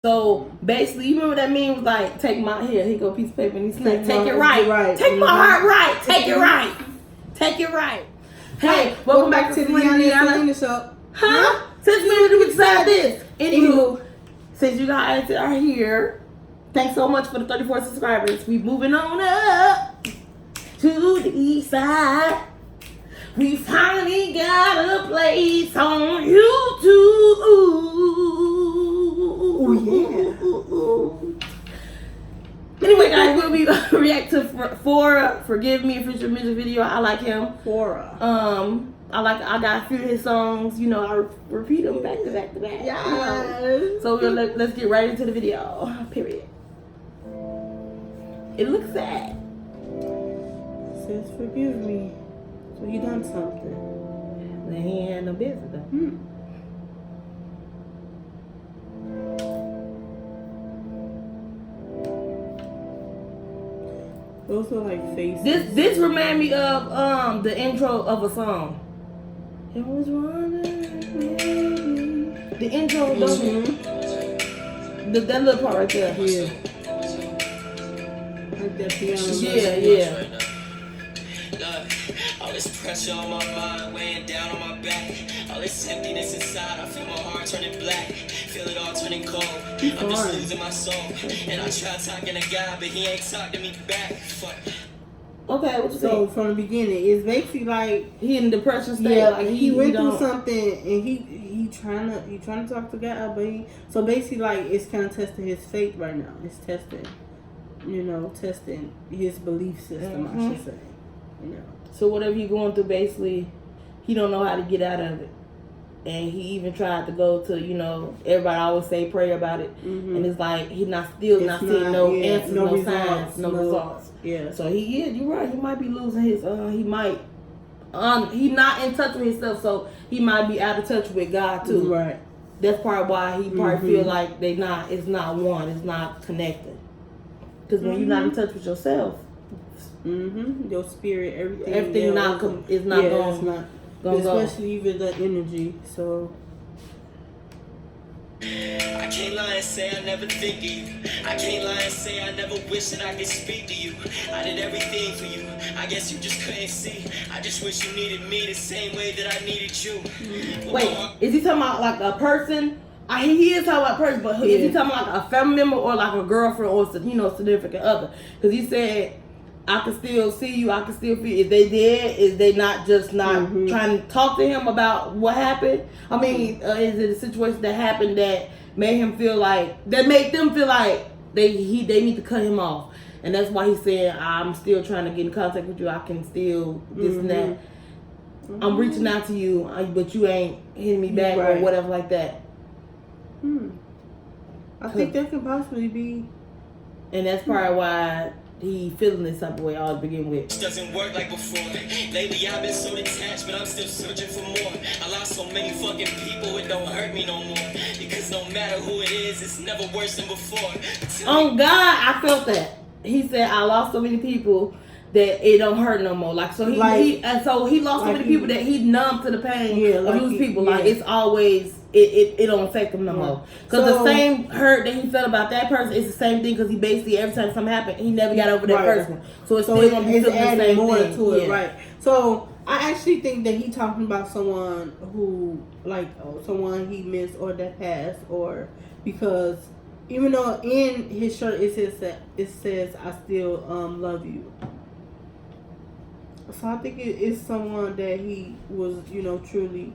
So basically, you remember that meme was like, take my, here you go, piece of paper, and he snapped, take it right. Take my heart right. Take it right. Take it right. Hey, welcome back to the DIONA show. Huh? Since we didn't decide this. Anywho, since you guys are here, thanks so much for the 34 subscribers. We moving on up to the east side. We finally got a place on YouTube. Oh, yeah. Anyway, guys, we'll be react to Phora. Forgive me if it's your music video. I like him. Phora. I got a few of his songs. You know, I repeat them back to back to back. Yes. So let's get right into the video. Period. It looks sad. It says, forgive me. So you done something. Then he ain't had no business though. Those are like faces. This remind me of the intro of a song. It was running. The intro, that little part right there. Yeah. Like that piano. Yeah. All this pressure on my mind, weighing down on my back. All this emptiness inside, I feel my heart turning black. Feel it all turning cold. I'm just losing my soul. And I try talking to God, but he ain't talking to me back. Fuck. Okay, what you So say? from the beginning, it's basically like He in depression state. yeah, like he went through something, and he trying to talk to God, but so basically like it's kind of testing his faith right now. It's testing, testing his belief system. I should say, So whatever he going through, basically, he don't know how to get out of it. And he even tried to go to, everybody always say pray about it. And it's like he's not seeing no answers, no signs, no results. Yeah. So you're right. He might be losing his, he might, he not in touch with himself, so he might be out of touch with God too. Right. That's part why he probably feel like it's not one, it's not connected. Because when you're not in touch with yourself, your spirit, everything is not going especially even the energy. So I can't lie and say I never think of you. I can't lie and say I never wish that I could speak to you. I did everything for you. I guess you just couldn't see. I just wish you needed me the same way that I needed you. Wait, is he talking about like a person? He is talking about a person, but is he talking about like a family member or like a girlfriend or significant other? Because he said, I can still see you, I can still feel. Is they dead? Is they not just trying to talk to him about what happened? I mean, is it a situation that happened that made them feel like they need to cut him off? And that's why he's saying, I'm still trying to get in contact with you. I can still this and that. I'm reaching out to you, but you ain't hitting me back or whatever like that. I think that could possibly be. And that's probably why he feeling this type of way all to begin with. It doesn't work like before. Lately I've been so detached, but I'm still searching for more. I lost so many fucking people, it don't hurt me no more. Because no matter who it is, it's never worse than before. On God, I felt that. He said, I lost so many people that it don't hurt no more. Like, so he lost so many people that he numb to the pain of losing people. Like, it's always, it don't affect him no more. Because the same hurt that he felt about that person is the same thing, because he basically, every time something happened, he never got over that person. So it's still going to be the same more thing. To it, right. So I actually think that he talking about someone who, like, someone he missed or that passed, or because even though in his shirt it says I still love you. So I think it is someone that he was, truly,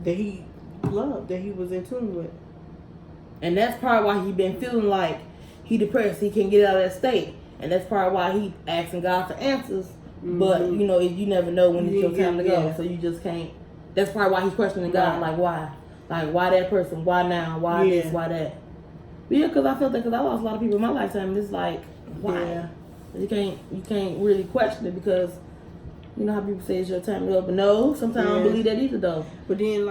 that he loved, that he was in tune with. And that's probably why he been feeling like he depressed. He can't get out of that state. And that's probably why he asking God for answers. But, you never know when it's your time to go. So you just can't. That's probably why he's questioning God. Like, why? Like, why that person? Why now? Why this? Why that? But yeah, because I felt that because I lost a lot of people in my lifetime. And it's like, why? Yeah. You can't really question it because you know how people say it's your time to go, but no, sometimes I don't believe that either though. But then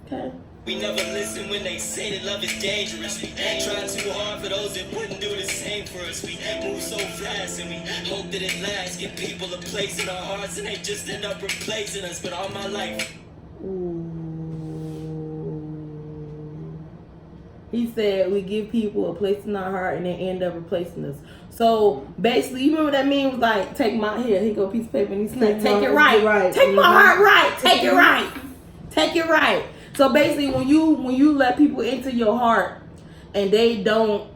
okay. We never listen when they say that love is dangerous. We try too hard for those that wouldn't do the same for us. We move so fast and we hope that it lasts. Get people a place in our hearts and they just end up replacing us. But all my life. He said we give people a place in our heart and they end up replacing us. So basically, you remember that meme was like, take my here, he go piece of paper and he snapped, take it right. Take my heart right. Take it right. Take it right. So basically, when you let people into your heart and they don't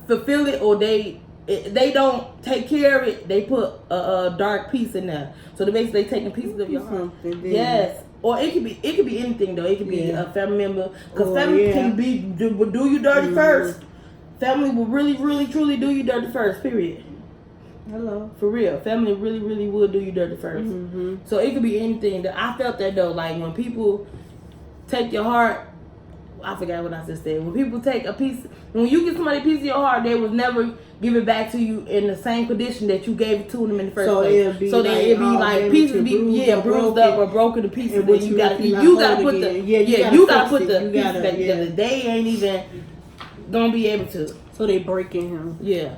fulfill it or they don't take care of it, they put a dark piece in there. So they basically taking pieces of your heart. Yes. Or it could be anything though. It could be a family member, because family can do you dirty first. Family will really, really, truly do you dirty first. Period. Hello. For real, family really, really will do you dirty first. Mm-hmm. So it could be anything. That I felt that though, like when people take your heart. I forgot what I just said. When people take a piece, when you give somebody a piece of your heart, they will never give it back to you in the same condition that you gave it to them in the first place. So then it'd be like pieces bruised up or broken to pieces. Then you gotta put the piece back together. They ain't even gonna be able to. So they breaking him. Yeah.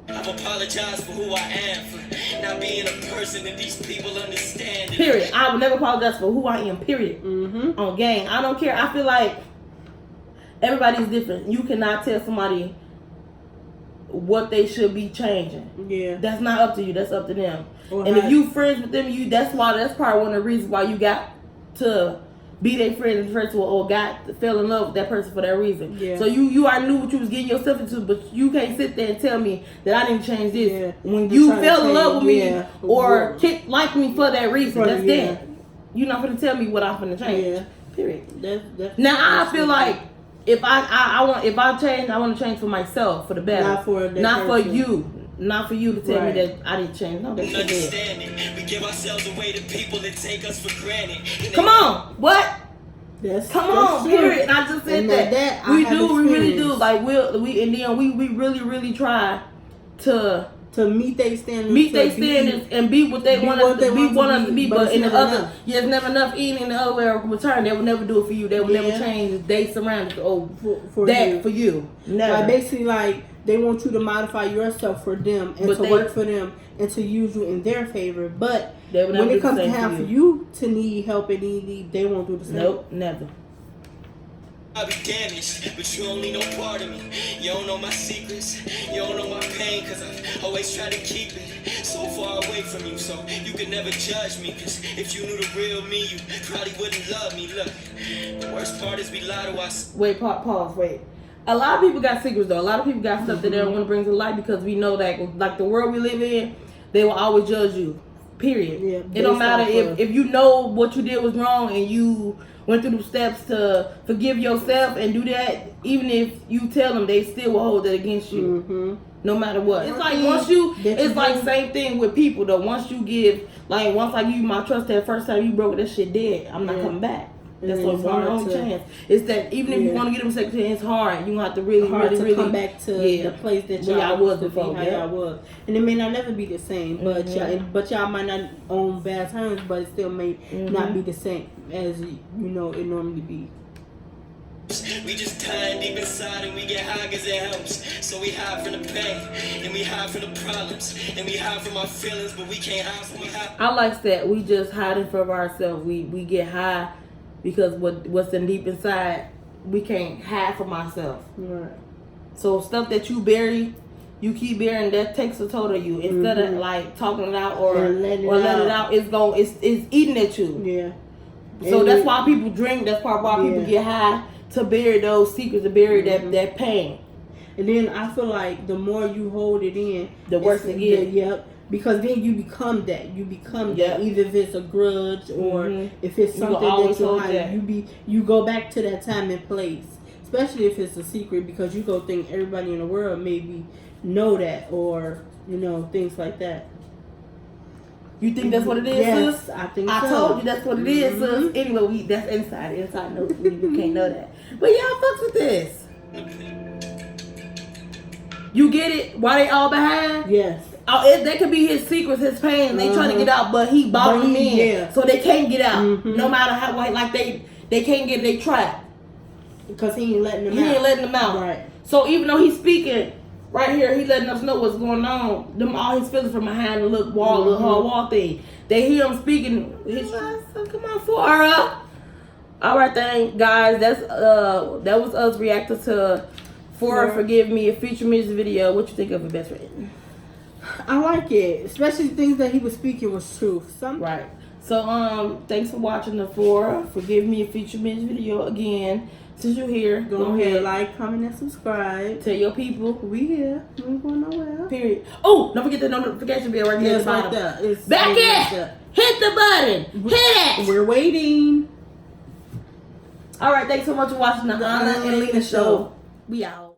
I've apologized for who I am, for not being a person that these people understand. Period. I will never apologize for who I am. Period. On gang, I don't care. I feel like everybody's different. You cannot tell somebody what they should be changing. Yeah. That's not up to you. That's up to them. Well, and if you friends with them, that's probably one of the reasons why you got to be their friend in the first one, or fell in love with that person for that reason. Yeah. So you already knew what you was getting yourself into, but you can't sit there and tell me that I didn't change this. Yeah. When you fell in love with me or like me for that reason, that's it. You're not going to tell me what I'm going to change. Yeah. Period. That's now I feel like if I change, I want to change for myself, for the better. Not for you. Not for you to tell me that I didn't change. No, that's understanding. We give ourselves away to people that take us for granted. Come on, what? Come on, period. And I just said that. We really do. Like we really, really try to meet their standards, and be what they want us to be. But in the other, there's never enough in the other way of return. They will never do it for you. They will never change. They surround for you. Never. Like basically, like they want you to modify yourself for them and to work for them and to use you in their favor. But when it comes to time for you to need help and need, they won't do the same. Nope, never. I'll be damaged, but you only know part of me. You don't know my secrets, you don't know my pain, cause I've always tried to keep it so far away from you, so you could never judge me, cause if you knew the real me, you probably wouldn't love me. Look, the worst part is we lie to us. Wait, pause, wait. A lot of people got secrets though. A lot of people got stuff that they don't want to bring to light, because we know that, like the world we live in, they will always judge you. Period. Yeah, it don't matter if you know what you did was wrong and you went through the steps to forgive yourself and do that. Even if you tell them, they still will hold it against you. No matter what. It's like it's like same thing with people though. Once I give you my trust that first time you broke that shit dead, I'm not coming back. That's one only chance. It's that even if you want to get them a second chance, it's hard. You have to really come back to the place that y'all was before. How y'all was, and it may not never be the same. But y'all might not on bad terms, but it still may not be the same as it normally be. We just die deep inside and we get high because it helps. So we hide from the pain and we hide from the problems and we hide from our feelings, but we can't hide from what happened. I like that. We just hiding from ourselves. We get high because what's in deep inside, we can't hide from ourselves. Right. So stuff that you bury, you keep burying, that takes a toll of you. Instead of like talking it out or let it out, it's eating at you. Yeah. So that's why people drink. That's why people get high, to bury those secrets, to bury that pain. And then I feel like the more you hold it in, the worse it gets. Yep. Because then you become that. That. Either if it's a grudge or if it's something that you hide, you go back to that time and place. Especially if it's a secret, because you go think everybody in the world maybe know that, or things like that. You think that's what it is, yes, sis? I think I told you that's what it is, sis. Anyway, that's inside notes. We can't know that. But y'all fucks with this. You get it? Why they all behind? Yes. That could be his secrets, his pain. They trying to get out, but he bought them in, so they can't get out. No matter how, like they can't get. They trapped because he ain't letting them out. He ain't letting them out. Right. So even though he's speaking right here, he letting us know what's going on. Them all his feelings from behind the little wall thing. They hear him speaking. He's like, "Come on, Phora. All right, then, guys. That was us reacting to Phora Forgive Me, a feature music video. What you think of it, best friend? I like it, especially things that he was speaking was truth. Right. So thanks for watching the Phora Forgive Me, a feature music video again. Since you're here, go ahead, like, comment, and subscribe. Tell your people we here. We ain't going nowhere. Period. Oh, don't forget the notification bell right there at the bottom. It's back in. Hit the button. Hit it. We're waiting. All right. Thanks so much for watching the Ona and Lina show. We out.